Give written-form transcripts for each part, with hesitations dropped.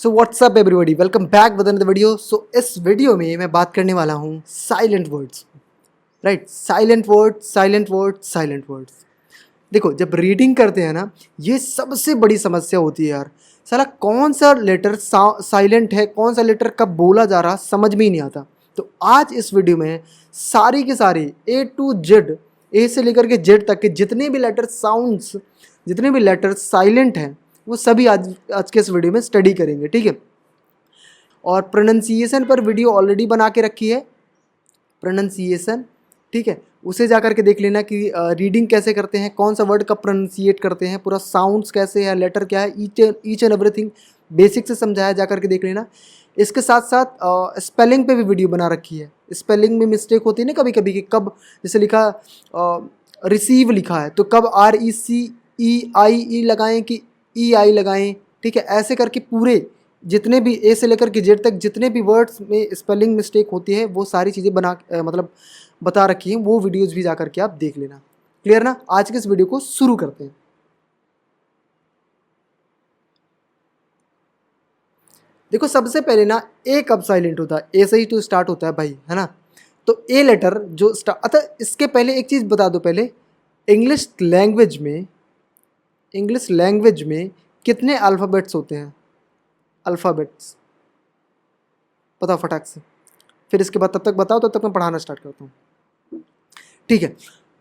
So what's up everybody, welcome back with another video. So इस video में मैं बात करने वाला हूँ silent words. Right, silent words, silent words, silent words. देखो, जब रीडिंग करते हैं ना, ये सबसे बड़ी समस्या होती है यार। साला कौन सा लेटर साइलेंट है, कौन सा लेटर कब बोला जा रहा, समझ में ही नहीं आता। तो आज इस वीडियो में सारी के सारी ए टू जेड, ए से लेकर के जेड तक के जितने भी लेटर साउंड्स, जितने भी लेटर साइलेंट हैं, वो सभी आज आज के इस वीडियो में स्टडी करेंगे, ठीक है। और प्रोनंसिएशन पर वीडियो ऑलरेडी बना के रखी है, प्रोनंसिएशन, ठीक है। उसे जा करके देख लेना कि रीडिंग कैसे करते हैं, कौन सा वर्ड कब प्रोनंसिएट करते हैं, पूरा साउंड्स कैसे है, लेटर क्या है, ईच एंड एवरीथिंग बेसिक से समझाया, जा करके देख लेना। इसके साथ साथ स्पेलिंग पे भी वीडियो बना रखी है। स्पेलिंग में मिस्टेक होती है ना कभी कभी कि कब, जैसे लिखा रिसीव लिखा है तो कब RECEIE लगाएं कि EI लगाएं, ठीक है। ऐसे करके पूरे जितने भी ए से लेकर के जेड तक जितने भी वर्ड्स में स्पेलिंग मिस्टेक होती है वो सारी चीज़ें मतलब बता रखी हैं, वो वीडियोज़ भी जा करके आप देख लेना। क्लियर ना? आज के इस वीडियो को शुरू करते हैं। देखो, सबसे पहले ना ए कब साइलेंट होता है, ए से ही तो स्टार्ट होता है भाई, है ना। तो ए लेटर जो स्टार्ट, अच्छा इसके पहले एक चीज़ बता दो पहले, इंग्लिश लैंग्वेज में कितने अल्फ़ाबेट्स होते हैं? अल्फ़ाबेट्स बताओ फटाक से, फिर इसके बाद तब तक बताओ, तब तक मैं पढ़ाना स्टार्ट करता हूँ, ठीक है।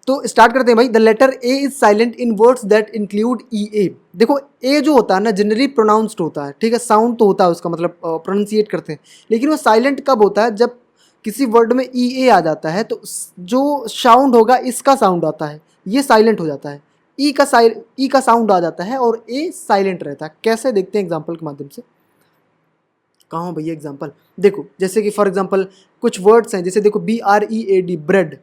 तो स्टार्ट करते हैं भाई। The letter A is silent in words that include EA। देखो, ए जो होता है ना जनरली प्रोनाउंस्ड होता है, ठीक है, साउंड तो होता है उसका, मतलब प्रोनाउंसिएट करते हैं, लेकिन वो साइलेंट कब होता है? जब किसी वर्ड में EA आ जाता है तो जो साउंड होगा इसका साउंड आता है, ये साइलेंट हो जाता है। ई का साउंड आ जाता है और ए साइलेंट रहता है। कैसे, देखते हैं एग्जाम्पल के माध्यम से। कहाँ हो भैया एग्जाम्पल? देखो, जैसे कि फॉर एग्जाम्पल कुछ वर्ड्स हैं, जैसे देखो BREAD, ब्रेड,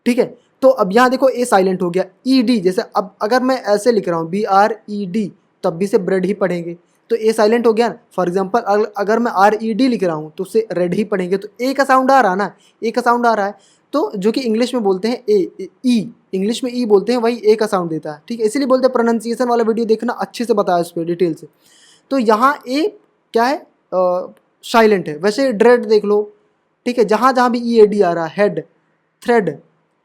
ठीक है। तो अब यहाँ देखो ए साइलेंट हो गया। ED, जैसे अब अगर मैं ऐसे लिख रहा हूँ BRED, तब भी से ब्रेड ही पढ़ेंगे, तो ए साइलेंट हो गया। फॉर एग्जाम्पल अगर मैं RED लिख रहा हूँ तो उसे रेड ही पढ़ेंगे, तो ए का साउंड आ रहा है ना, ए का साउंड आ रहा है। तो जो कि इंग्लिश में बोलते हैं ई, इंग्लिश में ई बोलते हैं, वही ए का साउंड देता है, ठीक है। इसीलिए बोलते हैं प्रोनाउंसिएशन वाला वीडियो देखना, अच्छे से बताया उस पर डिटेल से। तो यहाँ ए क्या है, साइलेंट है। वैसे ड्रेड देख लो, ठीक है, जहाँ जहाँ भी EAD आ रहा है, हेड, थ्रेड,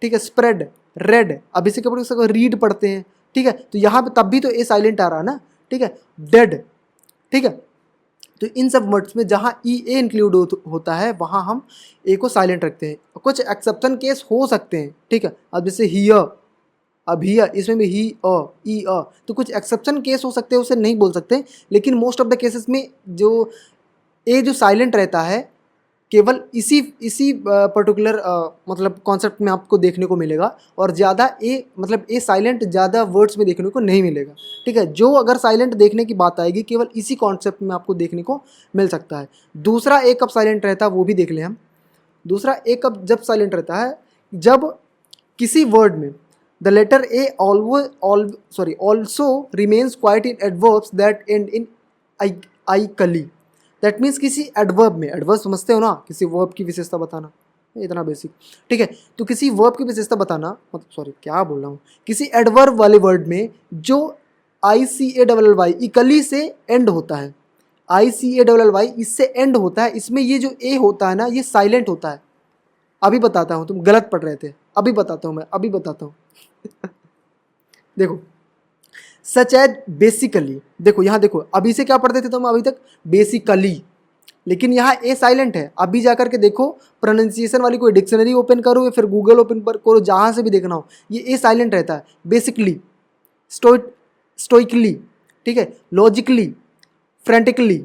ठीक है, स्प्रेड, रेड, अब इसी के ऊपर रीड पढ़ते हैं, ठीक है। तो यहाँ पे तब भी तो ए साइलेंट आ रहा है ना, ठीक है। डेड, ठीक है। तो इन सब वर्ड्स में जहाँ EA इंक्लूड होता है वहाँ हम ए को साइलेंट रखते हैं। कुछ एक्सेप्शन केस हो सकते हैं, ठीक है। अब जैसे हियर, अब हियर, इसमें भी ही ई तो कुछ एक्सेप्शन केस हो सकते हैं, उसे नहीं बोल सकते, लेकिन मोस्ट ऑफ द केसेस में जो ए जो साइलेंट रहता है केवल इसी पर्टिकुलर मतलब कॉन्सेप्ट में आपको देखने को मिलेगा, और ज़्यादा ए मतलब ए साइलेंट ज़्यादा वर्ड्स में देखने को नहीं मिलेगा, ठीक है। जो अगर साइलेंट देखने की बात आएगी केवल इसी कॉन्सेप्ट में आपको देखने को मिल सकता है। दूसरा ए कब साइलेंट रहता है वो भी देख लें हम। दूसरा ए कब जब साइलेंट रहता है, जब किसी वर्ड में the letter A also remains quiet in adverbs that end in ically. That means किसी एडवर्ब में, एडवर्ब समझते हो ना, किसी वर्ब की विशेषता बताना, इतना बेसिक, ठीक है। तो किसी वर्ब की विशेषता बताना, मतलब सॉरी क्या बोल रहा हूँ, किसी एडवर्ब वाले वर्ड में जो ICALLY इकली से एंड होता है, ICALLY इससे एंड होता है, इसमें ये जो ए होता है ना ये साइलेंट होता है। अभी बताता हूँ, तुम गलत पढ़ रहे थे, अभी बताता हूँ मैं, अभी बताता हूँ देखो, सच एज बेसिकली, देखो यहाँ देखो, अभी से क्या पढ़ते थे तुम अभी तक? बेसिकली, लेकिन यहाँ ए साइलेंट है। अभी जाकर के देखो, प्रोनाउंसिएशन वाली कोई डिक्शनरी ओपन करो या फिर गूगल ओपन पर करो, जहाँ से भी देखना हो, ये ए साइलेंट रहता है। बेसिकली, स्टोइकली, ठीक है, लॉजिकली, फ्रेंटिकली,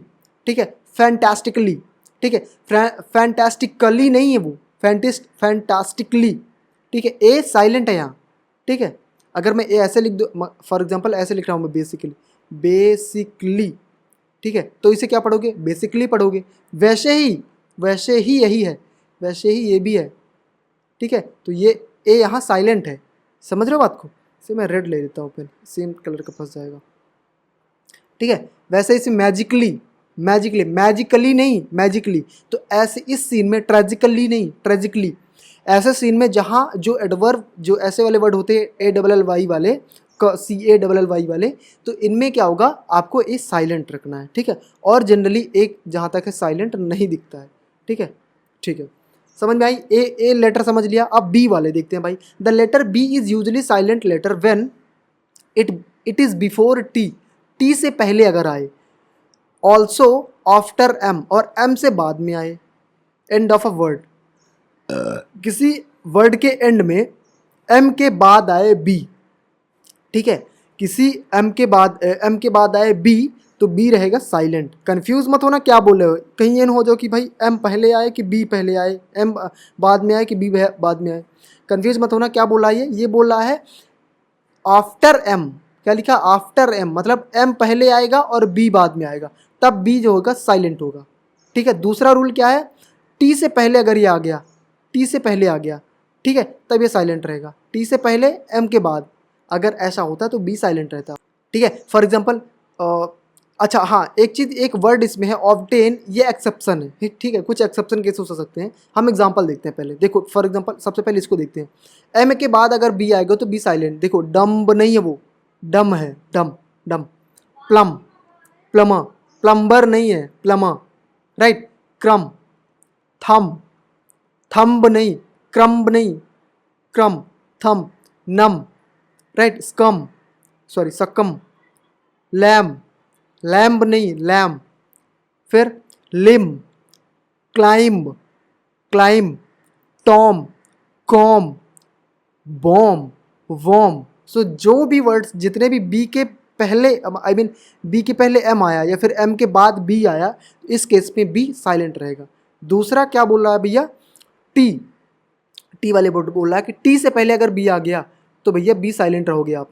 ठीक है, फैंटास्टिकली, ठीक है, फैंटास्टिकली नहीं है वो, फैंटास्टिकली, ठीक है। ए साइलेंट है यहाँ, ठीक है। अगर मैं ए ऐसे लिख दूँ, फॉर एग्जाम्पल ऐसे लिख रहा हूँ मैं, बेसिकली, ठीक है, तो इसे क्या पढ़ोगे? बेसिकली पढ़ोगे। वैसे ही यही है, वैसे ही ये भी है, ठीक है। तो ये ए यहाँ साइलेंट है, समझ रहे हो बात को? इसे मैं रेड ले लेता हूँ, फिर सेम कलर का फंस जाएगा, ठीक है। वैसे इसे मैजिकली नहीं, मैजिकली। तो ऐसे इस सीन में ट्रेजिकली नहीं, ट्रेजिकली, ऐसे सीन में जहाँ जो एडवर्ब, जो ऐसे वाले वर्ड होते हैं ALLY वाले, CALLY वाले, तो इनमें क्या होगा, आपको ए साइलेंट रखना है, ठीक है। और जनरली एक जहाँ तक है साइलेंट नहीं दिखता है, ठीक है, ठीक है, समझ में आई। ए लेटर समझ लिया। अब बी वाले देखते हैं भाई। The letter B is usually silent letter when it is before T, T से पहले अगर आए, ऑल्सो आफ्टर एम, और एम से बाद में आए, एंड ऑफ अ वर्ड, किसी वर्ड के एंड में एम के बाद आए बी, ठीक है, किसी एम के बाद आए बी, तो बी रहेगा साइलेंट। कंफ्यूज मत होना क्या बोले हो, कहीं ये न हो जाओ कि भाई एम पहले आए कि बी पहले आए, एम बाद में आए कि बी बाद में आए, कंफ्यूज मत होना। क्या बोला है ये बोला है आफ्टर एम, क्या लिखा, आफ्टर एम, मतलब एम पहले आएगा और बी बाद में आएगा, तब बी जो होगा साइलेंट होगा, ठीक है। दूसरा रूल क्या है, टी से पहले अगर ये आ गया, टी से पहले आ गया, ठीक है, तब ये साइलेंट रहेगा। टी से पहले एम के बाद अगर ऐसा होता तो बी साइलेंट रहता, ठीक है। फॉर एग्जांपल अच्छा हाँ, एक चीज़, एक वर्ड इसमें है ऑब्टेन, ये एक्सेप्शन है, ठीक है, कुछ एक्सेप्शन केस हो सकते हैं। हम एग्जांपल देखते हैं पहले। देखो फॉर एग्जांपल सबसे पहले इसको देखते हैं। एम के बाद अगर बी आएगा तो बी साइलेंट। देखो डम्ब नहीं है, वो डम है, डम डम। प्लम, प्लमर, प्लम्बर नहीं है, प्लमर, राइट। क्रम, थम, थम्ब नहीं, क्रम्ब नहीं, crumb, thumb. Numb, right. Succumb, sorry succumb. Lamb, lamb नहीं, लैम। फिर limb, climb, climb. Tomb, comb, bomb, womb. So जो भी वर्ड्स, जितने भी बी के पहले, आई मीन बी के पहले एम आया या फिर एम के बाद बी आया, इस केस में बी साइलेंट रहेगा। दूसरा क्या बोल रहा है भैया, टी, टी वाले वर्ड बोल रहा है कि टी से पहले अगर बी आ गया तो भैया बी साइलेंट रहोगे आप।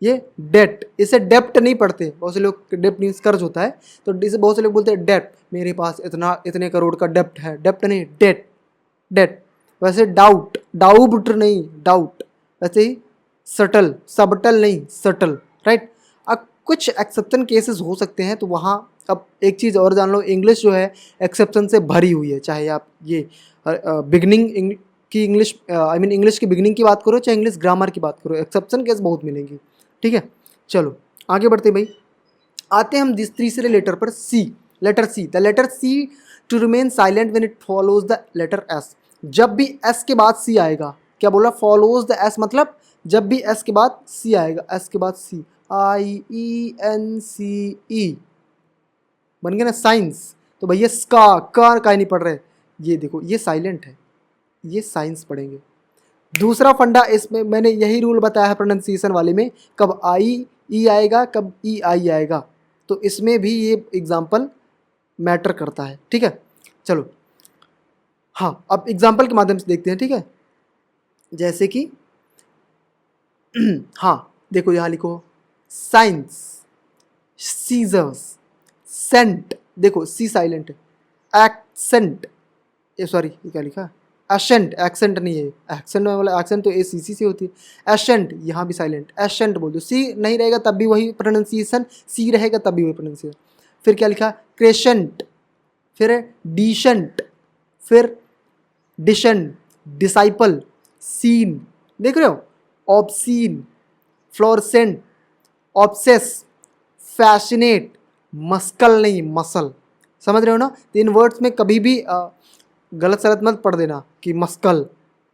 ये डेट, इसे डेप्ट नहीं पढ़ते बहुत से लोग, डेप्ट मीन्स कर्ज होता है, तो इसे बहुत से लोग बोलते हैं डेप्ट, मेरे पास इतने करोड़ का डेप्ट है, डेप्ट नहीं, डेट, डेट। वैसे डाउट, डाउट नहीं, डाउट। वैसे ही सटल, सबटल नहीं, सटल, राइट। अब कुछ एक्सेप्शन केसेस हो सकते हैं, तो वहाँ अब एक चीज़ और जान लो, इंग्लिश जो है एक्सेप्शन से भरी हुई है। चाहे आप ये बिगनिंग की इंग्लिश, आई मीन इंग्लिश की बिगनिंग की बात करो, चाहे इंग्लिश ग्रामर की बात करो, एक्सेप्शन केस बहुत मिलेंगी, ठीक है। चलो आगे बढ़ते भाई। आते हैं हम तीसरे लेटर पर, C, letter C. The letter C to remain silent when it follows the letter S. जब भी एस के बाद सी आएगा, क्या बोला, फॉलोज द एस, मतलब जब भी एस के बाद सी आएगा, एस के बाद सी, IENCE बन गया ना, साइंस। तो भैया स्का, का नहीं पढ़ रहे, ये देखो ये साइलेंट है, ये साइंस पढ़ेंगे। दूसरा फंडा इसमें मैंने यही रूल बताया है प्रोनाउंसिएशन वाले में, कब IE आएगा, कब EI आएगा, तो इसमें भी ये एग्जाम्पल मैटर करता है, ठीक है। चलो हाँ, अब एग्जाम्पल के माध्यम से देखते हैं, ठीक है। जैसे कि हाँ देखो यहाँ लिखो, साइंस, सीजर्स, सेंट, देखो सी साइलेंट है। एक्सेंट, ये सॉरी ये क्या लिखा, एसेंट, एक्सेंट नहीं है, एक्सेंट वाला, एक्सेंट तो ACC से होती है। एसेंट, यहाँ भी साइलेंट, एसेंट बोल दो, सी नहीं रहेगा तब भी वही प्रोनाउंसिएशन, सी रहेगा तब भी वही प्रोनाउंसिएशन। फिर क्या लिखा, क्रेशेंट, फिर डिशेंट, फिर डिशन, डिसाइपल, सीन, देख रहे हो, obscene, fluorescent, obsess, fascinate, muscle नहीं, मसल। समझ रहे हो ना। तो इन वर्ड्स में कभी भी गलत सलत मत पढ़ देना कि मस्कल,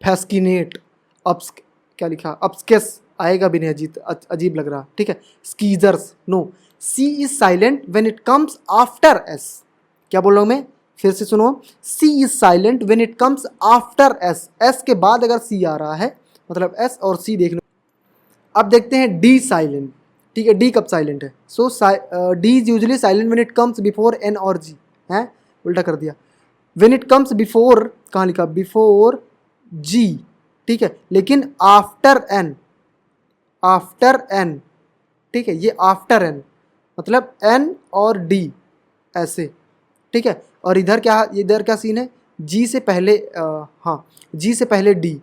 फैस्किनेट, अब्स, क्या लिखा, अब्सकेस आएगा भी नहीं, अजीब लग रहा, ठीक है। Scissors, no. C is silent when it comes after S. क्या बोल रहा हूँ मैं, फिर से सुनो, C is silent when it comes after S. S के बाद अगर सी आ रहा है, मतलब एस और सी देख लो। अब देखते हैं डी साइलेंट, ठीक है। डी कब साइलेंट है, so D is usually silent when it comes before N और जी, है उल्टा कर दिया। व्हेन इट कम्स बिफोर, कहाँ लिखा, बिफोर जी, ठीक है, लेकिन आफ्टर एन, आफ्टर एन, ठीक है, ये आफ्टर एन, मतलब एन और डी ऐसे, ठीक है। और इधर क्या सीन है, जी से पहले हाँ, जी से पहले डी,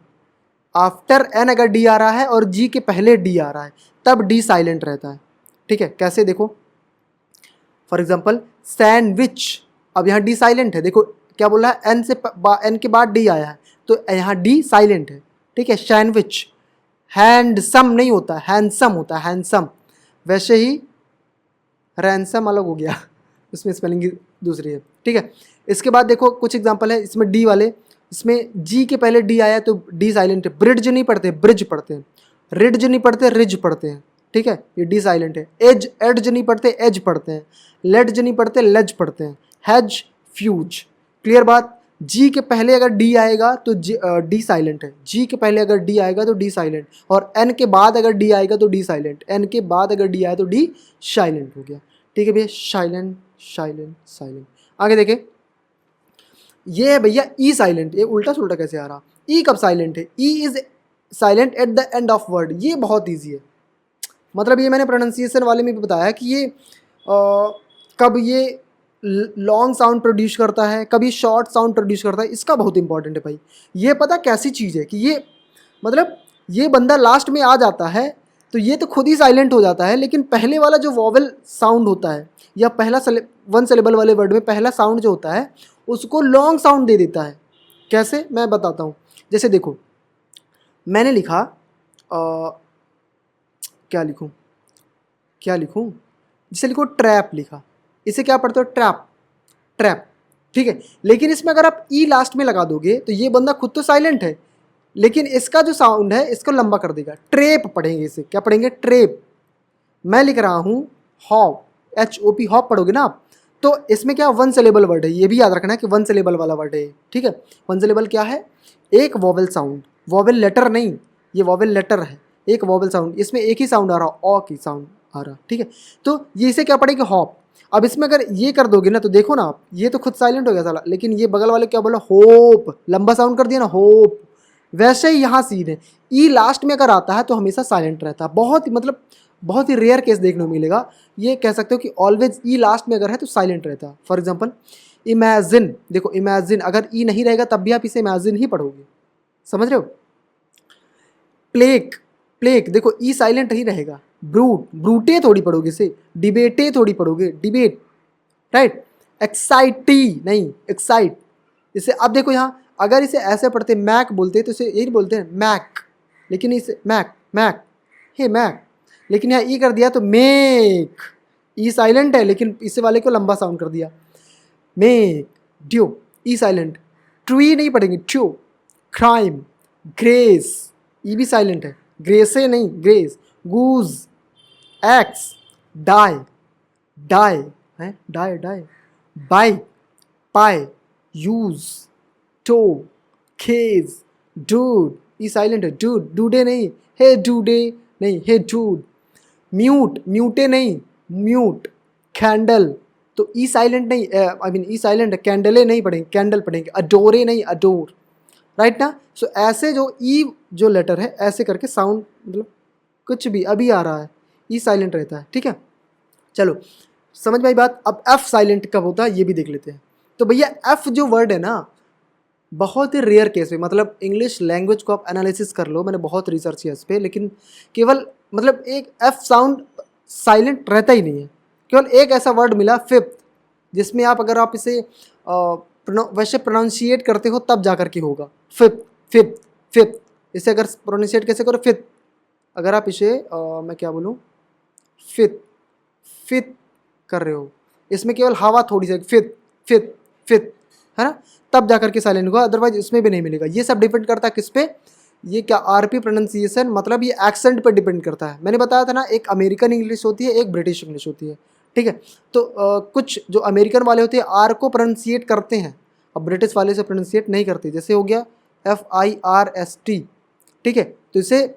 आफ्टर एन अगर डी आ रहा है और जी के पहले डी आ रहा है, तब डी साइलेंट रहता है, ठीक है। कैसे देखो, फॉर एग्जांपल सैंडविच, अब यहाँ डी साइलेंट है, देखो क्या बोला है, एन के बाद डी आया है, तो यहाँ डी साइलेंट है, ठीक है। सैंडविच, हैंडसम नहीं होता, हैंडसम होता है, हैंडसम। वैसे ही रैंसम अलग हो गया, उसमें स्पेलिंग दूसरी है, ठीक है। इसके बाद देखो कुछ एग्जांपल है इसमें डी वाले, इसमें जी के पहले डी आया तो डी साइलेंट है। ब्रिड्ज नहीं पढ़ते, ब्रिज पढ़ते हैं। रिड्ज नहीं पढ़ते, रिज पढ़ते हैं, ठीक है, ये डी साइलेंट है। एज एड्ज नहीं पढ़ते, एज पढ़ते हैं। लेड्ज नहीं पढ़ते, लेज पढ़ते हैं। Has, fuse. क्लियर बात। जी के पहले अगर डी आएगा तो डी साइलेंट है। जी के पहले अगर डी आएगा तो डी साइलेंट, और एन के बाद अगर डी आएगा तो डी साइलेंट। एन के बाद अगर डी आया तो डी साइलेंट हो गया, ठीक है भैया। Silent silent silent. आगे देखें, ये है भैया ई साइलेंट। ये उल्टा सुल्टा कैसे आ रहा, ई कब साइलेंट है? E is silent at the end of word. ये बहुत ईजी है, मतलब ये मैंने प्रोनाउंसिएशन वाले में भी बताया कि ये कब ये लॉन्ग साउंड प्रोड्यूस करता है, कभी शॉर्ट साउंड प्रोड्यूस करता है। इसका बहुत इंपॉर्टेंट है भाई। ये पता कैसी चीज़ है कि ये मतलब ये बंदा लास्ट में आ जाता है तो ये तो खुद ही साइलेंट हो जाता है, लेकिन पहले वाला जो वॉवल साउंड होता है या पहला वन सिलेबल वाले वर्ड में पहला साउंड जो होता है उसको लॉन्ग साउंड दे देता है। कैसे, मैं बताता हूँ। जैसे देखो, मैंने लिखा क्या लिखूँ क्या लिखूँ, जैसे लिखो ट्रैप लिखा। इसे क्या पढ़ते हो? ट्रैप, ट्रैप, ठीक है। लेकिन इसमें अगर आप ई लास्ट में लगा दोगे तो ये बंदा खुद तो साइलेंट है, लेकिन इसका जो साउंड है इसको लंबा कर देगा। ट्रेप पढ़ेंगे इसे, क्या पढ़ेंगे? ट्रेप। मैं लिख रहा हूँ हॉप, HOP, हॉप पढ़ोगे ना आप, तो इसमें क्या वन सिलेबल वर्ड है। ये भी याद रखना है कि वन सिलेबल वाला वर्ड है, ठीक है। वन सिलेबल क्या है? एक वॉवेल साउंड, वॉवेल लेटर नहीं, ये वॉवेल लेटर है। एक वॉवेल साउंड, इसमें एक ही साउंड आ रहा, ऑ की साउंड आ रहा, ठीक है। तो ये इसे क्या पढ़ेगी? हॉप। अब इसमें अगर ये कर दोगे ना तो देखो ना आप, ये तो खुद साइलेंट हो गया साला, लेकिन ये बगल वाले क्या बोला? होप, लंबा साउंड कर दिया ना, होप। वैसे ही यहाँ सीन है, ई लास्ट में अगर आता है तो हमेशा साइलेंट रहता है। बहुत ही मतलब बहुत ही रेयर केस देखने को मिलेगा। ये कह सकते हो कि ऑलवेज ई लास्ट में अगर है तो साइलेंट रहता है। फॉर एग्जाम्पल इमेजिन, देखो इमेजिन अगर ई नहीं रहेगा तब भी आप इसे इमेजिन ही पढ़ोगे, समझ रहे हो। प्लेक, प्लेक देखो ई साइलेंट ही रहेगा। ब्रूट, ब्रूटे थोड़ी पढ़ोगे इसे, डिबेटे थोड़ी पढ़ोगे, डिबेट, राइट। एक्साइटी नहीं, एक्साइट। इसे अब देखो यहाँ, अगर इसे ऐसे पढ़ते मैक बोलते तो इसे यही बोलते हैं मैक, लेकिन इसे मैक, मैक, हे मैक, लेकिन यहाँ ई कर दिया तो मेक। ई साइलेंट है लेकिन इसे वाले को लंबा साउंड कर दिया, मेक, ड्यू, ई साइलेंट। ट्री नहीं पढ़ेंगे, ट्रू। क्राइम, ग्रेस, ई भी साइलेंट है, ग्रेसे नहीं, grace. Goose, axe, dye, dye है, dye, dye. Bike, pie, use, toe, खेज, डूड, ई साइलेंट है, डूड, डूडे नहीं, हे डूडे नहीं, हे डूड। म्यूट, म्यूटे नहीं, म्यूट। कैंडल, तो ई साइलेंट नहीं, आई मीन ई साइलेंट है, कैंडले नहीं पढ़ेंगे, कैंडल पढ़ेंगे। अडोरे नहीं, अडोर, राइट ना। सो ऐसे जो ई जो लेटर है ऐसे करके साउंड, मतलब कुछ भी अभी आ रहा है ई साइलेंट रहता है, ठीक है। चलो समझ में आई बात। अब एफ साइलेंट कब होता है ये भी देख लेते हैं। तो भैया एफ जो वर्ड है ना, बहुत ही रेयर केस में, मतलब इंग्लिश लैंग्वेज को आप एनालिसिस कर लो, मैंने बहुत रिसर्च किया इस पर, लेकिन केवल मतलब एक एफ साउंड साइलेंट रहता ही नहीं है। केवल एक ऐसा वर्ड मिला फिफ्थ, जिसमें आप अगर आप इसे वैसे प्रोनाउंशिएट करते हो तब जा कर के होगा। फिफ्थ, फिफ्थ, फिफ्थ, इसे अगर प्रोनाउंशिएट कैसे करो? फिफ्थ। अगर आप इसे मैं क्या बोलूँ, फिफ्थ, फिफ्थ कर रहे हो, इसमें केवल हवा थोड़ी सी, फिफ्थ, फिफ्थ, फिफ्थ, है ना, तब जाकर के साइलेंट होगा, अदरवाइज इसमें भी नहीं मिलेगा। ये सब डिपेंड करता है किस पे? ये क्या आरपी प्रोनाउंसिएशन, मतलब ये एक्सेंट पर डिपेंड करता है। मैंने बताया था ना, एक अमेरिकन इंग्लिश होती है, एक ब्रिटिश इंग्लिश होती है, ठीक है। तो कुछ जो अमेरिकन वाले होते हैं आर को प्रोनाउंसिएट करते हैं, अब ब्रिटिश वाले से प्रोनाउंसिएट नहीं करते। जैसे हो गया FIRST, ठीक है। तो इसे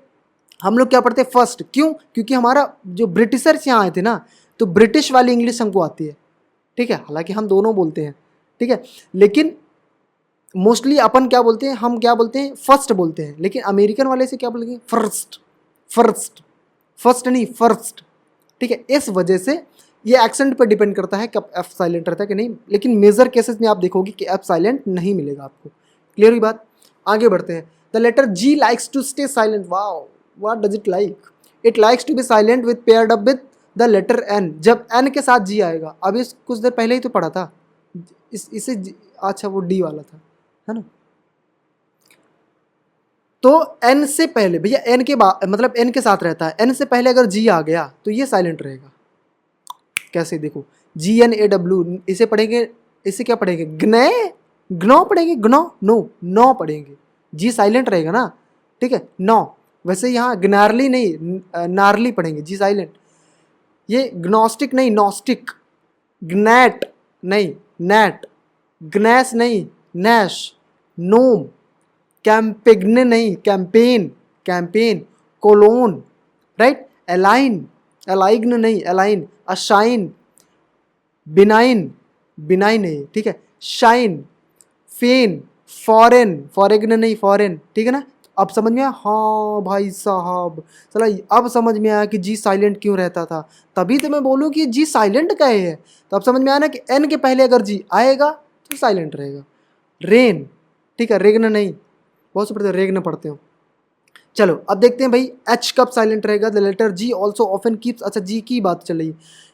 हम लोग क्या पढ़ते हैं? फर्स्ट। क्यों? क्योंकि हमारा जो ब्रिटिशर्स यहाँ आए थे ना, तो ब्रिटिश वाली इंग्लिश हमको आती है, ठीक है। हालांकि हम दोनों बोलते हैं, ठीक है, लेकिन मोस्टली अपन क्या बोलते हैं? हम क्या बोलते हैं? फर्स्ट बोलते हैं। लेकिन अमेरिकन वाले से क्या बोलेंगे? फर्स्ट, फर्स्ट, फर्स्ट नहीं, फर्स्ट, ठीक है। इस वजह से ये एक्सेंट पर डिपेंड करता है कब एफ साइलेंट रहता है कि नहीं, लेकिन मेजर केसेस में आप देखोगे कि एफ साइलेंट नहीं मिलेगा आपको। क्लियर हुई बात? आगे बढ़ते हैं। The letter G likes to stay silent. Wow, what does it like? It likes to be silent with paired up with the letter N। जब N के साथ G आएगा, अभी कुछ देर पहले ही तो पढ़ा था इसे अच्छा वो D वाला था, है ना। तो एन से पहले भैया, एन के बाद मतलब एन के साथ रहता है, एन से पहले अगर जी आ गया तो ये साइलेंट रहेगा। कैसे, देखो GNAW, इसे पढ़ेंगे, इसे क्या पढ़ेंगे, ग्नो पढ़ेंगे, नो पढ़ेंगे, जी साइलेंट रहेगा ना, ठीक है, नो। वैसे यहाँ ग्नारली नहीं, नारली पढ़ेंगे, जी साइलेंट। ये ग्नोस्टिक नहीं, नॉस्टिक, ग्नैट नहीं, नैट, ग्नैस नहीं, नैश, नोम, कैंपेग्न नहीं, कैंपेन, कोलोन, राइट, एलाइग्न नहीं, एलाइन, अशाइन, बिनाइन नहीं, ठीक है, शाइन, फेन, फॉरेग्न नहीं, फॉरेन, ठीक है ना। अब समझ में आया, हाँ भाई साहब, चला अब समझ में आया कि जी साइलेंट क्यों रहता था। तभी तो मैं बोलूँ कि जी साइलेंट का है, तो अब समझ में आया ना कि एन के पहले अगर जी आएगा तो साइलेंट रहेगा। रेन, ठीक है, रेगन नहीं, बहुत से पढ़ते रेगन पढ़ते हो। चलो अब देखते हैं भाई एच कब साइलेंट रहेगा। The letter G also often keeps, अच्छा जी की बात चल रही,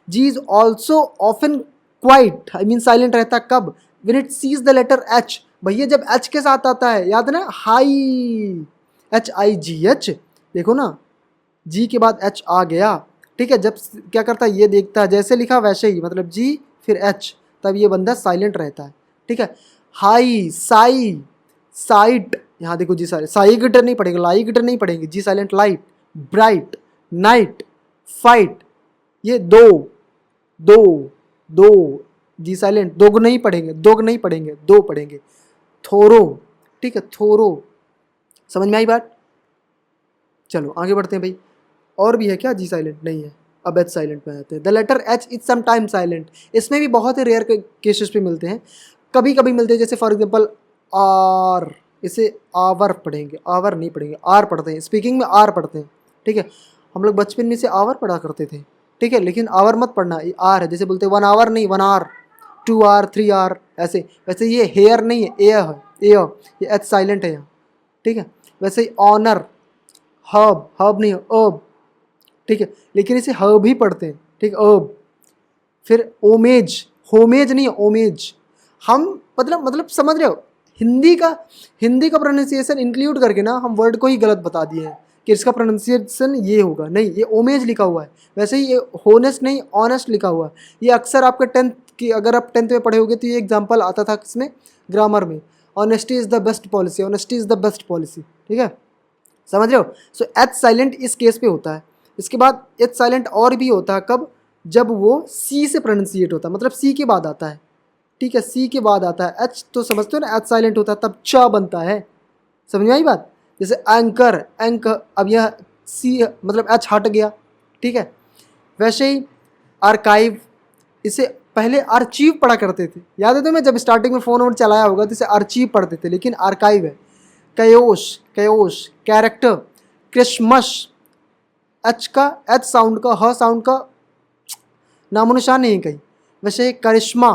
G is also often quiet, I mean silent रहता कब, when it sees the letter H. भैया जब एच के साथ आता है, याद है ना, हाई, HIGH, देखो ना, जी के बाद एच आ गया, ठीक है, जब क्या करता है ये देखता है, जैसे लिखा वैसे ही, मतलब जी फिर एच, तब ये बंदा साइलेंट रहता है, ठीक है। हाई, साई, साइट, यहाँ देखो जी साइलेंट, साइगिटर नहीं पढ़ेंगे, लाइगिटर नहीं पढ़ेंगे, G silent. Light, bright, night, fight, ये दो, जी साइलेंट। दोग नहीं पढ़ेंगे, दो पढ़ेंगे। थोरो, ठीक है, थोरो, समझ में आई बात। चलो आगे बढ़ते हैं भाई, और भी है क्या जी साइलेंट, नहीं है। अब एच साइलेंट में आते हैं। The letter H is sometime silent, इसमें भी बहुत ही रेयर केसेस पे मिलते हैं, कभी कभी मिलते हैं, जैसे फॉर एग्जांपल आर, इसे आवर पढ़ेंगे, आवर नहीं पढ़ेंगे, आर पढ़ते हैं, स्पीकिंग में आर पढ़ते हैं, ठीक है। हम लोग बचपन में से आवर पढ़ा करते थे, ठीक है, लेकिन आवर मत पढ़ना, ये आर है, जैसे बोलते हैं 1 आवर नहीं, 1 आर, 2 आर, 3 आर, ऐसे। वैसे ये हेयर नहीं है, एयर है, एयर, ये एच साइलेंट है यहाँ, ठीक है। वैसे ही ऑनर, हब नहीं है, अब, ठीक है, लेकिन इसे हब ही पढ़ते हैं, ठीक है, अब। फिर ओमेज, होमेज नहीं है, ओमेज। हम मतलब समझ रहे हो, हिंदी का प्रोनाउंसिएशन इंक्लूड करके ना हम वर्ड को ही गलत बता दिए हैं कि इसका प्रोनाउंसिएशन ये होगा, नहीं, ये ओमेज लिखा हुआ है। वैसे ही ये होनेस्ट नहीं, ऑनेस्ट लिखा हुआ है। ये अक्सर आपके 10th की, अगर आप 10th में पढ़े होगे तो ये एग्जाम्पल आता था किसमें, ग्रामर में, honesty is the best policy, honesty is the best policy, ठीक है, समझ रहे हो। सो एच साइलेंट इस केस पे होता है। इसके बाद एच साइलेंट और भी होता है कब, जब वो सी से प्रोनाउंसिएट होता है, मतलब सी के बाद आता है, ठीक है, सी के बाद आता है एच, तो समझते हो ना, एच साइलेंट होता है तब च बनता है, समझ में आई बात। जैसे एंकर, अब यह सी मतलब एच हट गया, ठीक है। वैसे ही आर्काइव, इसे पहले आर्चीव पढ़ा करते थे, याद है तुम्हें, जब स्टार्टिंग में फ़ोन वोन चलाया होगा तो इसे आर्चीव पढ़ते थे, लेकिन आर्काइव है। कयोश, कैरेक्टर, क्रिसमस, एच का, एच साउंड का, ह साउंड का नामो निशान नहीं कहीं। वैसे करिश्मा,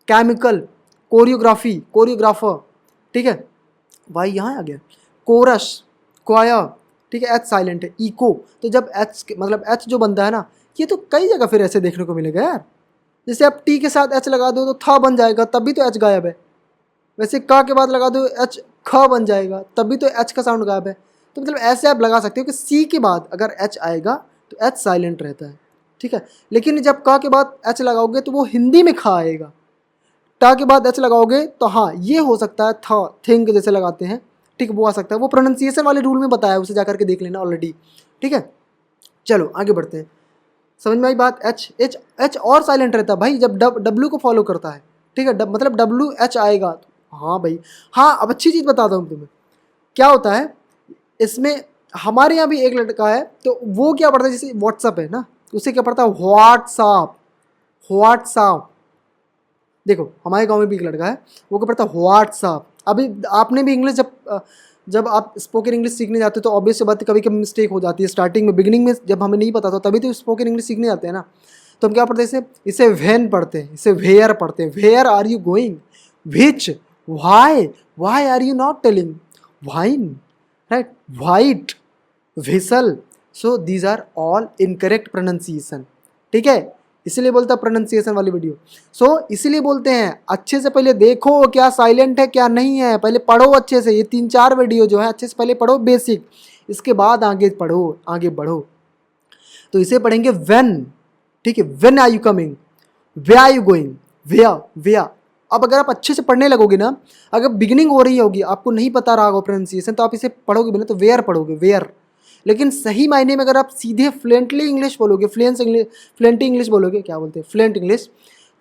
केमिकल, कोरियोग्राफर, ठीक है, भाई यहाँ आ गया। कोरस, क्वायर, ठीक है, एच साइलेंट है। इको, तो जब एच मतलब एच जो बनता है ना, ये तो कई जगह फिर ऐसे देखने को मिलेगा यार। जैसे आप टी के साथ एच लगा दो तो था बन जाएगा, तब भी तो एच गायब है। वैसे क के बाद लगा दो एच, ख बन जाएगा, तब भी तो एच का साउंड गायब है। तो मतलब ऐसे आप लगा सकते हो कि सी के बाद अगर एच आएगा तो एच साइलेंट रहता है, ठीक है। लेकिन जब क के बाद एच लगाओगे तो वो हिंदी में खा आएगा। टा के बाद एच लगाओगे तो हाँ ये हो सकता है, था, थिंक जैसे लगाते हैं, ठीक, वो आ सकता है। वो प्रोनाउंसिएशन वाले रूल में बताया है, उसे जाकर के देख लेना ऑलरेडी, ठीक है। चलो आगे बढ़ते हैं, समझ में आई बात। एच और साइलेंट रहता है भाई जब डब्ल्यू को फॉलो करता है, ठीक है, मतलब डब्ल्यू एच आएगा। हाँ भाई, हाँ, अब अच्छी चीज़ बताता हूँ तुम्हें, क्या होता है इसमें। हमारे यहाँ भी एक लड़का है, तो वो क्या पढ़ता है, जैसे व्हाट्सअप है ना, उसे क्या पढ़ता है, व्हाट्सअप। देखो हमारे गांव में भी एक लड़का है, वो क्या पढ़ता है, व्हाट्सअप। अभी आपने भी इंग्लिश जब आप स्पोकन इंग्लिश सीखने जाते हो तो ऑब्वियस बात कभी कभी मिस्टेक हो जाती है स्टार्टिंग में, बिगिनिंग में जब हमें नहीं पता था, तभी तो स्पोकन इंग्लिश सीखने जाते हैं ना। तो हम क्या पढ़ते हैं, इसे वेन पढ़ते हैं, इसे वेयर पढ़ते हैं। Where are you going, which, why are you not telling, whine, write, white, whistle. So these are all incorrect pronunciation, ठीक है। इसीलिए बोलता है प्रोनाउंसिएशन वाली वीडियो। सो इसीलिए बोलते हैं अच्छे से पहले देखो क्या साइलेंट है क्या नहीं है, पहले पढ़ो अच्छे से, ये 3-4 वीडियो जो है अच्छे से पहले पढ़ो बेसिक, इसके बाद आगे पढ़ो, आगे बढ़ो। तो इसे पढ़ेंगे व्हेन, ठीक है, when are you coming, where are you going, where. अब अगर आप अच्छे से पढ़ने लगोगे ना, अगर बिगिनिंग हो रही होगी आपको नहीं पता रहा होगा प्रोनाउंसिएशन, तो आप इसे पढ़ोगे भी ना तो वेयर पढ़ोगे, वेयर। लेकिन सही मायने में अगर आप सीधे फ्लुएंटली इंग्लिश बोलोगे, फ्लुएंट इंग्लिश बोलोगे, क्या बोलते हैं फ्लुएंट इंग्लिश,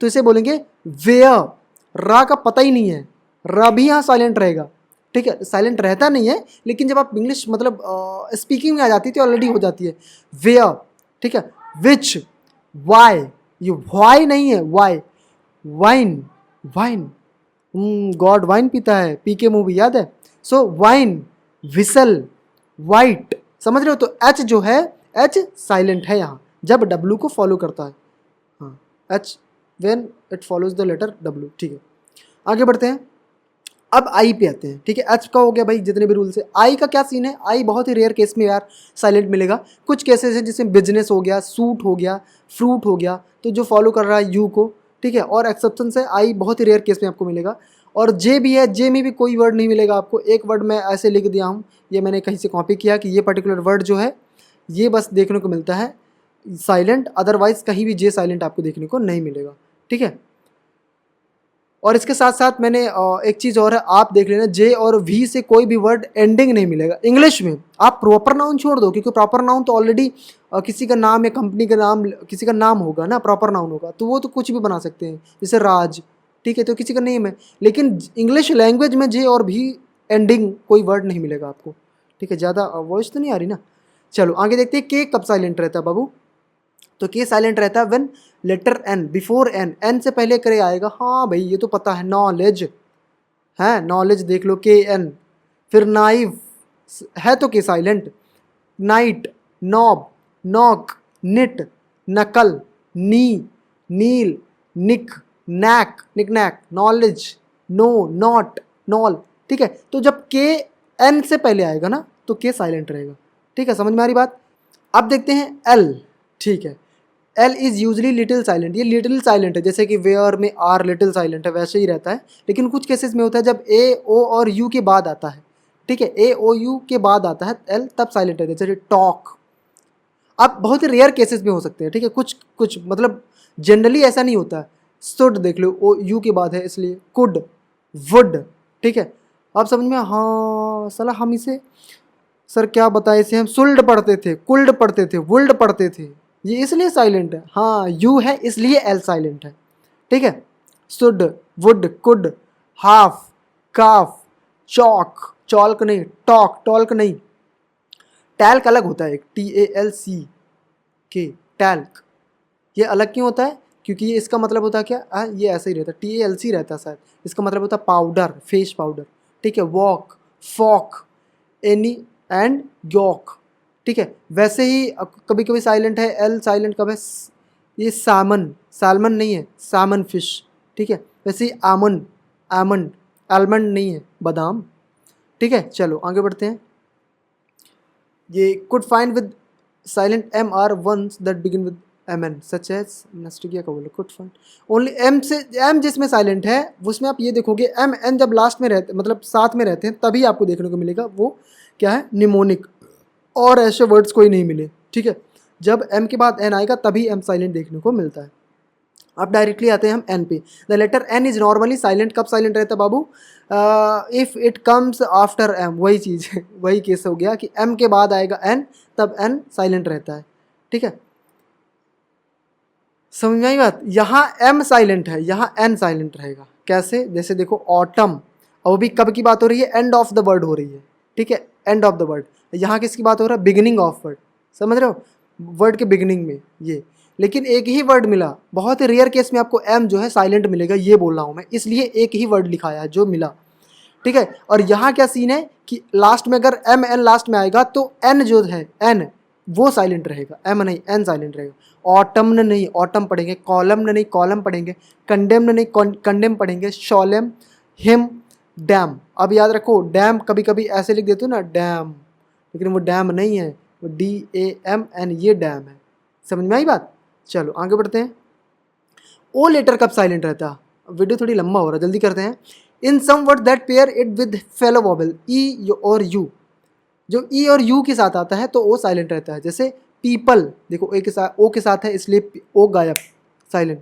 तो इसे बोलेंगे वेयर। रा का पता ही नहीं है, रा भी यहाँ साइलेंट रहेगा, ठीक है, साइलेंट रहता नहीं है, लेकिन जब आप इंग्लिश मतलब स्पीकिंग में आ जाती है तो ऑलरेडी हो जाती है वेयर, ठीक है। विच, वाई, ये वाई नहीं है, why, wine, wine, god wine पीता है, पी के मूवी याद है। सो वाइन, विसल, वाइट, समझ रहे हो। तो एच जो है, एच साइलेंट है यहाँ जब डब्ल्यू को फॉलो करता है, हाँ, H when it follows the letter W, ठीक है। आगे बढ़ते हैं, अब आई पे आते हैं, ठीक है। एच का हो गया भाई जितने भी रूल्स है। आई का क्या सीन है, आई बहुत ही रेयर केस में यार साइलेंट मिलेगा। कुछ केसेस हैं जिसमें बिजनेस हो गया, सूट हो गया, फ्रूट हो गया, तो जो फॉलो कर रहा है यू को, ठीक है, और एक्सेप्शन से आई बहुत ही रेयर केस में आपको मिलेगा। और जे भी है, जे में भी कोई वर्ड नहीं मिलेगा आपको। एक वर्ड मैं ऐसे लिख दिया हूँ, ये मैंने कहीं से कॉपी किया कि ये पर्टिकुलर वर्ड जो है ये बस देखने को मिलता है साइलेंट, अदरवाइज कहीं भी जे साइलेंट आपको देखने को नहीं मिलेगा, ठीक है। और इसके साथ साथ मैंने एक चीज़ और है, आप देख लेना, जे और वी से कोई भी वर्ड एंडिंग नहीं मिलेगा इंग्लिश में। आप प्रॉपर नाउन छोड़ दो, क्योंकि प्रॉपर नाउन तो ऑलरेडी किसी का नाम या कंपनी का नाम, किसी का नाम होगा ना, प्रॉपर नाउन होगा, तो वो तो कुछ भी बना सकते हैं, जैसे राज, ठीक है, तो किसी का नेम है। लेकिन इंग्लिश लैंग्वेज में जे और भी एंडिंग कोई वर्ड नहीं मिलेगा आपको, ठीक है। ज़्यादा वॉइस तो नहीं आ रही ना। चलो आगे देखते हैं, के कब साइलेंट रहता है बाबू। तो के साइलेंट रहता है when letter N before N, N से पहले करे आएगा। हाँ भाई ये तो पता है, नॉलेज है, नॉलेज देख लो, के एन। फिर नाइव है तो K silent, knight, knob, knock, knit, knuckle, knee, kneel, knick, knack, knick-knack, knowledge, know, knot, knoll, ठीक है। तो जब के एन से पहले आएगा ना तो के साइलेंट रहेगा, ठीक है, समझ में आ रही बात। अब देखते हैं एल, ठीक है। L is usually little silent, ये लिटिल साइलेंट है, जैसे कि वेयर में आर लिटिल साइलेंट है वैसे ही रहता है। लेकिन कुछ केसेस में होता है जब ए ओ और यू के बाद आता है, ठीक है, ए ओ यू के बाद आता है एल, तब साइलेंट है, जैसे टॉक। अब बहुत ही रेयर केसेस में हो सकते हैं, ठीक है, कुछ कुछ मतलब जनरली ऐसा नहीं होता है। सुड देख लो, ओ यू के बाद है इसलिए, कुड, वुड, ठीक है। आप समझ में, हाँ साला हम इसे सर क्या बताए, इसे हम सुल्ड पढ़ते थे, कुल्ड पढ़ते थे, वुल्ड पढ़ते थे, ये इसलिए साइलेंट है। हाँ यू है इसलिए एल साइलेंट है, ठीक है। सुड, वुड, कुड, हाफ, काफ, चौक, चौल्क नहीं, टॉक, टॉल्क नहीं। टैल्क अलग होता है, एक TALC के, टैल्क, ये अलग क्यों होता है, क्योंकि ये इसका मतलब होता है क्या, ये ऐसे ही रहता है, TALC रहता है शायद, इसका मतलब होता है पाउडर, फेस पाउडर, ठीक है। Walk, folk, any and yolk, ठीक है। वैसे ही कभी कभी साइलेंट है, एल साइलेंट कब है, ये सामन, सालमन नहीं है, सामन फिश, ठीक है। वैसे ही आमन, आमंड, आलमंड नहीं है, बादाम, ठीक है। चलो आगे बढ़ते हैं। ये could find with silent MR ones that begin with MN such as नस्टिगिया का बोलो, कुड फाइंड ओनली M से, M जिसमें साइलेंट है उसमें आप ये देखोगे MN जब लास्ट में रहते, मतलब साथ में रहते हैं, तभी आपको देखने को मिलेगा वो क्या है, निमोनिक, और ऐसे वर्ड्स कोई नहीं मिले, ठीक है। जब M के बाद N आएगा तभी M साइलेंट देखने को मिलता है। अब डायरेक्टली आते हैं हम N पे। The letter N is normally silent, कब साइलेंट रहता है बाबू, if it comes after M, वही चीज़ है, वही केस हो गया कि M के बाद आएगा N, तब N साइलेंट रहता है, ठीक है। समझ में आई बात, यहाँ M साइलेंट है, यहाँ N साइलेंट रहेगा, कैसे, जैसे देखो ऑटम, और भी कब की बात हो रही है, एंड ऑफ द वर्ड हो रही है, ठीक है, एंड ऑफ द वर्ड। यहाँ किसकी बात हो रहा है, बिगिनिंग ऑफ वर्ड, समझ रहे हो, वर्ड के बिगिनिंग में ये। लेकिन एक ही वर्ड मिला, बहुत ही रेयर केस में आपको M जो है साइलेंट मिलेगा, ये बोल रहा हूँ मैं, इसलिए एक ही वर्ड लिखाया है जो मिला, ठीक है। और यहाँ क्या सीन है कि लास्ट में अगर MN लास्ट में आएगा तो N जो है, N वो साइलेंट रहेगा, M नहीं, N साइलेंट रहेगा। ऑटम्न नहीं, ऑटम पढ़ेंगे, कॉलम्न नहीं, कॉलम पढ़ेंगे, कंडेम्न नहीं, कंडेम पढ़ेंगे, शॉलेम, हिम, डैम। अब याद रखो, डैम कभी कभी ऐसे लिख देते हो ना, डैम, लेकिन वो डैम नहीं है, वो DAMN, ये डैम है। समझ में आई बात। चलो आगे बढ़ते हैं। ओ लेटर कब साइलेंट रहता है? वीडियो थोड़ी लंबा हो रहा है, जल्दी करते हैं। In some word that pair it with fellow vowel E और यू, जो ई और यू के साथ आता है तो ओ साइलेंट रहता है। जैसे पीपल, देखो ए के साथ ओ के साथ है इसलिए ओ गायब, साइलेंट।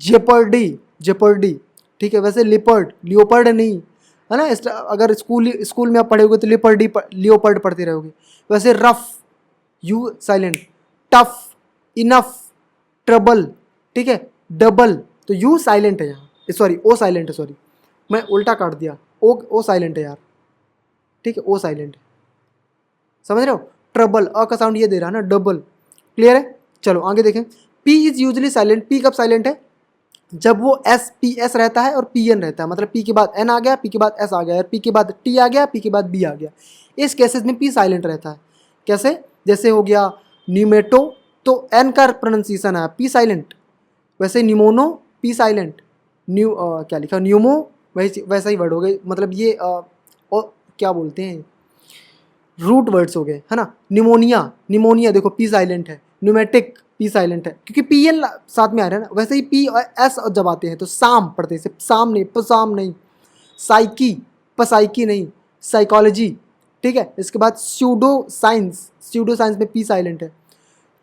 जेपर्डी, जेपर्डी, ठीक है। वैसे लिपर्ड, लियोपर्ड नहीं है ना, अगर स्कूल में आप पढ़ोगे तो लिपर्डी लियोपर्ड पढ़ते रहोगे। वैसे rough, you silent. Tough, enough, trouble, ठीक है। डबल, तो यू साइलेंट है यहाँ, सॉरी ओ साइलेंट है, सॉरी मैं उल्टा काट दिया, ओ साइलेंट है यार, ठीक है, ओ साइलेंट है, समझ रहे हो। ट्रबल, अ का साउंड ये दे रहा है ना, डबल, क्लियर है। चलो आगे देखें। P is usually silent, P कब साइलेंट है? जब वो एस पी एस रहता है और पी एन रहता है, मतलब पी के बाद एन आ गया, पी के बाद एस आ गया, पी के बाद टी आ गया, पी के बाद बी आ गया, इस केसेस में पी साइलेंट रहता है। कैसे? जैसे हो गया न्यूमेटो, तो एन का प्रोनाउंसिएशन है पी साइलेंट। वैसे न्यूमोनो, पी साइलेंट। क्या लिखा, न्यूमो, वैसा ही वर्ड हो गए, मतलब ये क्या बोलते हैं, रूट वर्ड्स हो गए, है ना। निमोनिया, निमोनिया देखो पी साइलेंट है। न्यूमेटिक, पी साइलेंट है क्योंकि पी एन साथ में आ रहा है ना। वैसे ही पी और एस जब आते हैं तो साम पढ़ते हैं, साम नहीं, पसाम नहीं। साइकी, पसाइकी नहीं, साइकोलॉजी, ठीक है। इसके बाद स्यूडो साइंस, स्यूडो साइंस में पी साइलेंट है।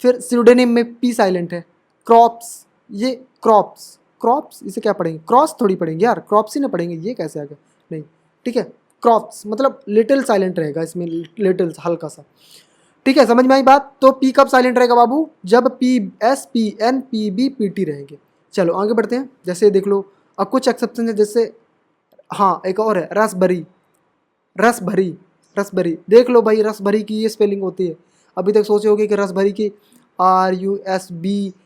फिर स्यूडेनिम में पी साइलेंट है। क्रॉप्स, ये क्रॉप्स, क्रॉप्स इसे क्या पढ़ेंगे, क्रॉस थोड़ी पढ़ेंगे यार, क्रॉप्स ही ना पढ़ेंगे, ये कैसे आ गया, नहीं, ठीक है। क्रॉप्स मतलब लिटिल साइलेंट रहेगा इसमें, लिटिल हल्का सा, ठीक है। समझ में आई बात। तो पी कब साइलेंट रहेगा बाबू? जब P S, P N, P B, P T रहेंगे। चलो आगे बढ़ते हैं। जैसे देख लो, अब कुछ एक्सेप्शन है, जैसे हाँ एक और है रसभरी, रसभरी, रसभरी देख लो भाई, रसभरी की ये स्पेलिंग होती है। अभी तक सोचे होगे कि रसभरी की RUSBERRY,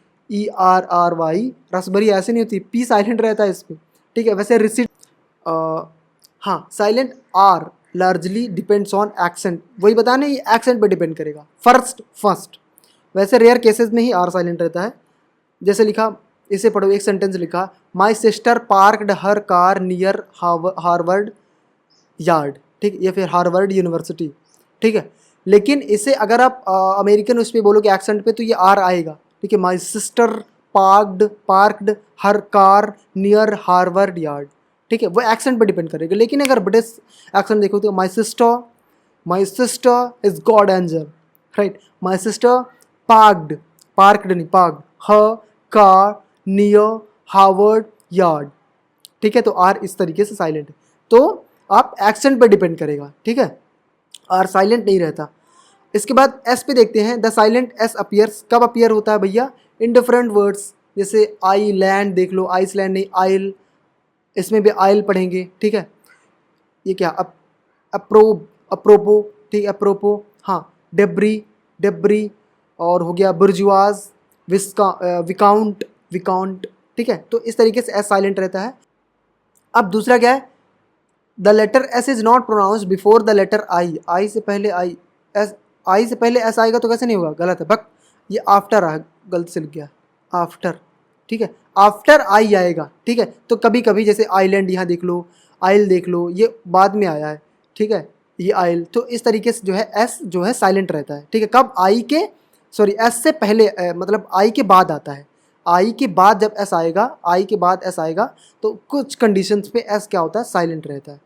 रसभरी ऐसे नहीं होती, पी साइलेंट रहता है इसमें, ठीक है। वैसे रिसिट, हाँ silent are largely depends on accent, वही बताने ये एक्सेंट पे डिपेंड करेगा, फर्स्ट फर्स्ट। वैसे रेयर केसेस में ही आर साइलेंट रहता है। जैसे लिखा, इसे पढ़ो, एक सेंटेंस लिखा, my sister parked her car near Harvard yard, ठीक, या फिर हार्वर्ड यूनिवर्सिटी, ठीक है। लेकिन इसे अगर आप अमेरिकन उस पर बोलोगे एक्सेंट पे तो ये आर आएगा, ठीक है। My sister parked her car near Harvard yard, ठीक है, वो एक्सेंट पे डिपेंड करेगा। लेकिन अगर ब्रिटिश एक्सेंट देखो तो my sister is God angel, right. My sister parked नहीं, पार्कड हर कार नियर हार्वर्ड यार्ड, ठीक है। तो आर इस तरीके से साइलेंट है, तो आप एक्सेंट पे डिपेंड करेगा, ठीक है। आर साइलेंट नहीं रहता। इसके बाद एस पे देखते हैं। द साइलेंट एस अपीयर्स, कब अपीयर होता है भैया? इन डिफरेंट वर्ड्स, जैसे आई लैंड देख लो, आइसलैंड नहीं, आइल, इसमें भी आइल पढ़ेंगे, ठीक है। ये क्या, अप्रोपो, ठीक है, अप्रोपो, हाँ। डेब्री, डेब्री, और हो गया बुर्जुआज, विकाउंट, विकाउंट, ठीक है। तो इस तरीके से एस साइलेंट रहता है। अब दूसरा क्या है? The letter S is not pronounce before the letter I, I से पहले आई, एस, आई से पहले एस आएगा तो कैसे नहीं होगा, गलत है बक, ये आफ्टर आ, गलत से लिख गया, आफ्टर, ठीक है, आफ्टर आई आएगा, ठीक है। तो कभी कभी जैसे आइलैंड, यहाँ देख लो, आइल देख लो, ये बाद में आया है, ठीक है, ये आइल। तो इस तरीके से जो है एस जो है साइलेंट रहता है, ठीक है। कब? आई के, सॉरी एस से पहले, मतलब आई के बाद आता है। आई के बाद जब एस आएगा, आई के बाद एस आएगा तो कुछ कंडीशंस पे एस क्या होता है, साइलेंट रहता है,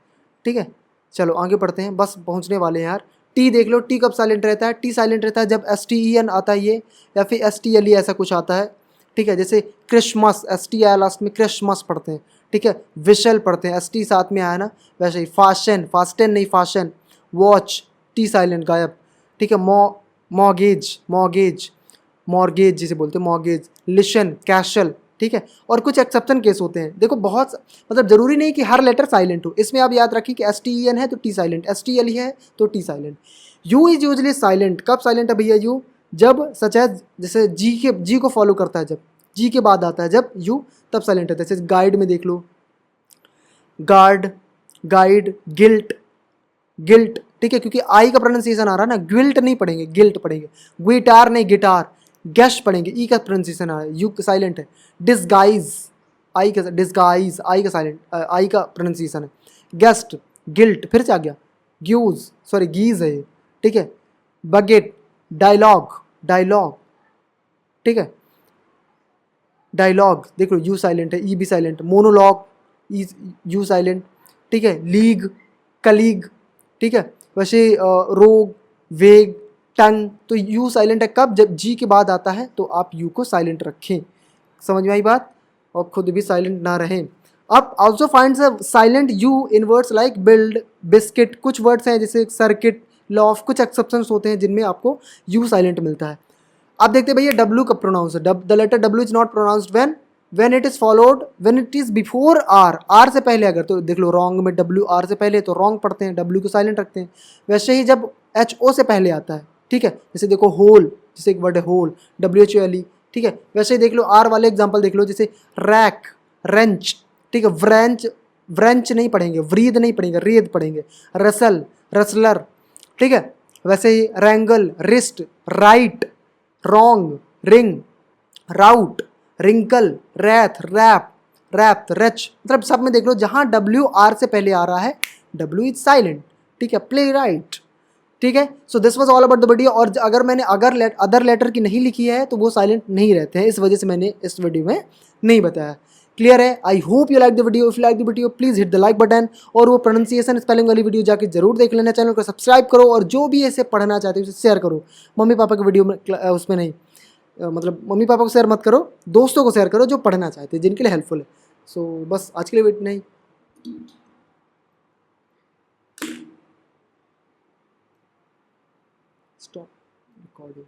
ठीक है। चलो आगे पढ़ते हैं, बस पहुंचने वाले हैं यार। टी देख लो, टी कब साइलेंट रहता है? टी साइलेंट रहता है जब STEN आता है ये, या फिर STLE ऐसा कुछ आता है, ठीक है। जैसे क्रिसमस, STI लास्ट में क्रिसमस पढ़ते हैं, ठीक है। विशल पढ़ते हैं, ST साथ में आया ना, वैसे ही। फाशन, फास्टन नहीं, फाशन। वॉच, टी साइलेंट गायब, ठीक है। मॉर्गेज, मॉर्गेज, मॉर्गेज जिसे बोलते हैं, मॉर्गेज। लिशन, कैशल, ठीक है। और कुछ एक्सेप्शन केस होते हैं, देखो बहुत, मतलब जरूरी नहीं कि हर लेटर साइलेंट हो। इसमें आप याद रखिए कि STEN है तो टी साइलेंट, STLE है तो T silent. You is usually silent, कब साइलेंट है भैया यू? जब सच है, जैसे जी को फॉलो करता है, जब जी के बाद आता है जब यू, तब साइलेंट रहता है। जैसे गाइड में देख लो, गार्ड, गाइड, गिल्ट, गिल्ट, ठीक है, क्योंकि आई का प्रोनाउंसिएशन आ रहा है ना, गिल्ट नहीं पढ़ेंगे, गिल्ट पढ़ेंगे। गिटार नहीं, गिटार। गैश पढ़ेंगे, ई का प्रोनाउंसिएशन आ रहा है, यू साइलेंट है। डिस्गाइज, आई का, डिस्गाइज आई का साइलेंट, आई का प्रोनाउंसिएशन है। गेस्ट, गिल्ट, फिर से आ गया, ग्यूज, सॉरी गीज है ये, ठीक है। बगेट, डायलॉग, डायलॉग, ठीक है। डायलॉग देख लो यू साइलेंट है, ई भी silent, monologue E U silent, ठीक है, लीग, कलीग, ठीक है। वैसे रोग, वेग, टंग, तो यू साइलेंट है कब, जब जी के बाद आता है तो आप यू को साइलेंट रखें। समझ में आई बात, और खुद भी साइलेंट ना रहें। अब also finds a silent you in words like build, biscuit, कुछ वर्ड्स हैं जैसे सर्किट, लॉफ, कुछ एक्सेप्शंस होते हैं जिनमें आपको यू साइलेंट मिलता है। अब देखते हैं भैया डब्ल्यू कब प्रोनाउंस है। The letter W is not pronounced when it is followed, when it is before R, R से पहले अगर, तो देख लो रॉन्ग में डब्ल्यू आर से पहले तो रॉन्ग पढ़ते हैं, डब्ल्यू को साइलेंट रखते हैं। वैसे ही जब एच ओ से पहले आता है, ठीक है, जैसे देखो होल, जैसे एक वर्ड है whole, W H O L E, ठीक है। वैसे ही देख लो आर वाले एग्जाम्पल देख लो, जैसे रैक, रेंच, ठीक है, व्रेंच, व्रेंच नहीं पढ़ेंगे, व्रीद नहीं पढ़ेंगे, रेद पढ़ेंगे, रसल, रसलर, ठीक है। वैसे ही wrangle, wrist, write, wrong, wring, wrought, wrinkle, wrath, wrap, wrapt, wretch, मतलब सब में देख लो जहां डब्ल्यू आर से पहले आ रहा है डब्ल्यू इज साइलेंट, ठीक है, प्ले राइट, ठीक है। So this was all about the video. और अगर मैंने अदर लेटर की नहीं लिखी है तो वो साइलेंट नहीं रहते हैं, इस वजह से मैंने इस वीडियो में नहीं बताया। क्लियर है? I hope you like the video. If you like the video please hit the like button, और वो प्रोनाउंसिएशन स्पेलिंग वाली वीडियो जाके जरूर देख लेना, चैनल को सब्सक्राइब करो, और जो भी ऐसे पढ़ना चाहते हो उसे शेयर करो। मम्मी पापा की वीडियो में उसमें नहीं, मतलब मम्मी पापा को शेयर मत करो, दोस्तों को शेयर करो जो पढ़ना चाहते हैं, जिनके लिए हेल्पफुल है। सो बस आज के लिए इतना ही। Stop recording.